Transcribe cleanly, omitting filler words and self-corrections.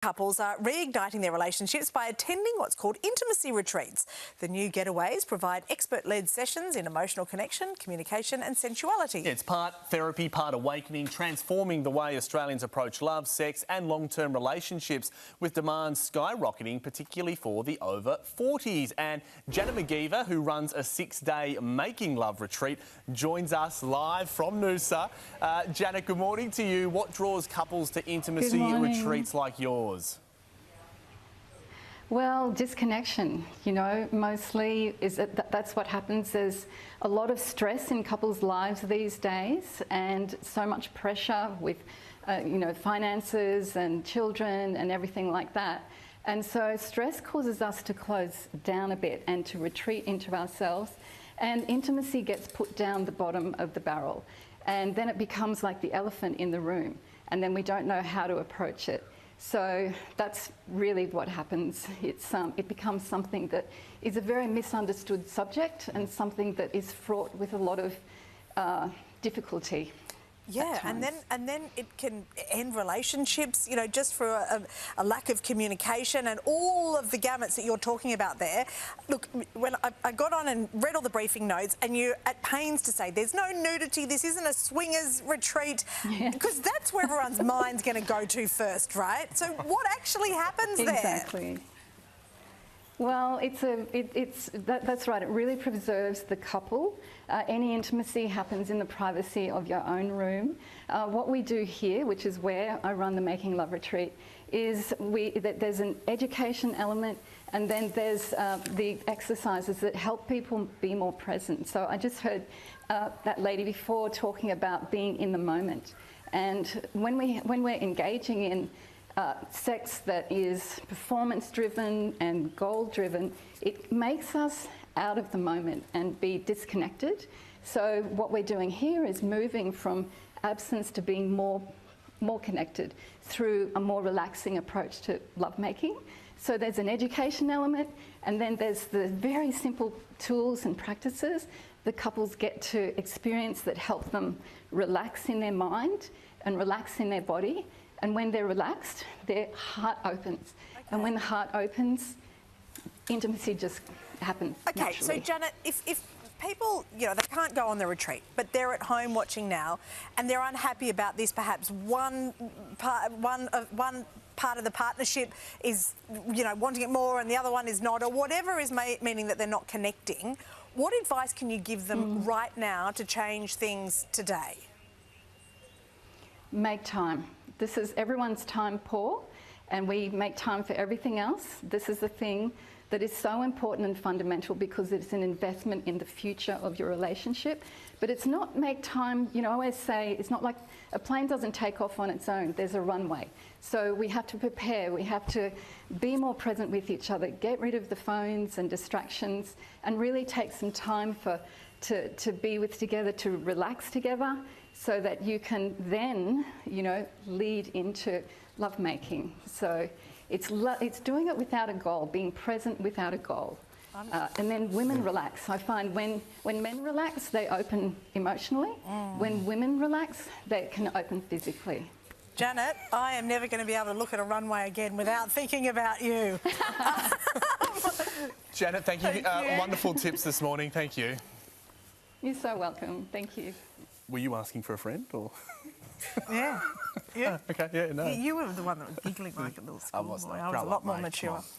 Couples are reigniting their relationships by attending what's called intimacy retreats. The new getaways provide expert-led sessions in emotional connection, communication and sensuality. It's part therapy, part awakening, transforming the way Australians approach love, sex and long-term relationships, with demand skyrocketing, particularly for the over 40s. And Janet McGeever, who runs a 6-day making love retreat, joins us live from Noosa. Janet, good morning to you. What draws couples to intimacy retreats like yours? Well, disconnection, mostly that's what happens. There's a lot of stress in couples' lives these days and so much pressure with, finances and children and everything like that. And so stress causes us to close down a bit and to retreat into ourselves, and intimacy gets put down the bottom of the barrel. And then it becomes like the elephant in the room, and then we don't know how to approach it. So that's really what happens. It becomes something that is a very misunderstood subject and something that is fraught with a lot of difficulty. Yeah, and then it can end relationships, just for a lack of communication and all of the gamuts that you're talking about there. Look, when I got on and read all the briefing notes, and you're at pains to say there's no nudity, this isn't a swingers retreat, because that's where everyone's mind's going to go to first, right? So what actually happens there? Exactly. Well, that's right. It really preserves the couple. Any intimacy happens in the privacy of your own room. What we do here, which is where I run the Making Love Retreat, is there's an education element, and then there's the exercises that help people be more present. So I just heard that lady before talking about being in the moment, and when we're engaging in sex that is performance-driven and goal-driven, it makes us out of the moment and be disconnected. So what we're doing here is moving from absence to being more connected through a more relaxing approach to lovemaking. So there's an education element, and then there's the very simple tools and practices the couples get to experience that help them relax in their mind and relax in their body. And when they're relaxed, their heart opens. Okay. And when the heart opens, intimacy just happens naturally. So Janet, if people, they can't go on the retreat, but they're at home watching now, and they're unhappy about this, perhaps one part of the partnership is, wanting it more and the other one is not, or whatever is meaning that they're not connecting, what advice can you give them right now to change things today? Make time. This is everyone's time poor, and we make time for everything else. This is the thing that is so important and fundamental, because it's an investment in the future of your relationship. But it's not make time, I always say, it's not like a plane doesn't take off on its own. There's a runway. So we have to prepare, we have to be more present with each other, get rid of the phones and distractions, and really take some time to be together, to relax together, so that you can then, lead into lovemaking. So it's doing it without a goal, being present without a goal. And then women relax. I find when men relax, they open emotionally. When women relax, they can open physically. Janet, I am never going to be able to look at a runway again without thinking about you. Janet, thank you. Wonderful tips this morning. Thank you. You're so welcome. Thank you. Were you asking for a friend, or? Yeah. Okay, yeah, no. You were the one that was giggling like a little schoolboy. I was a lot more mature.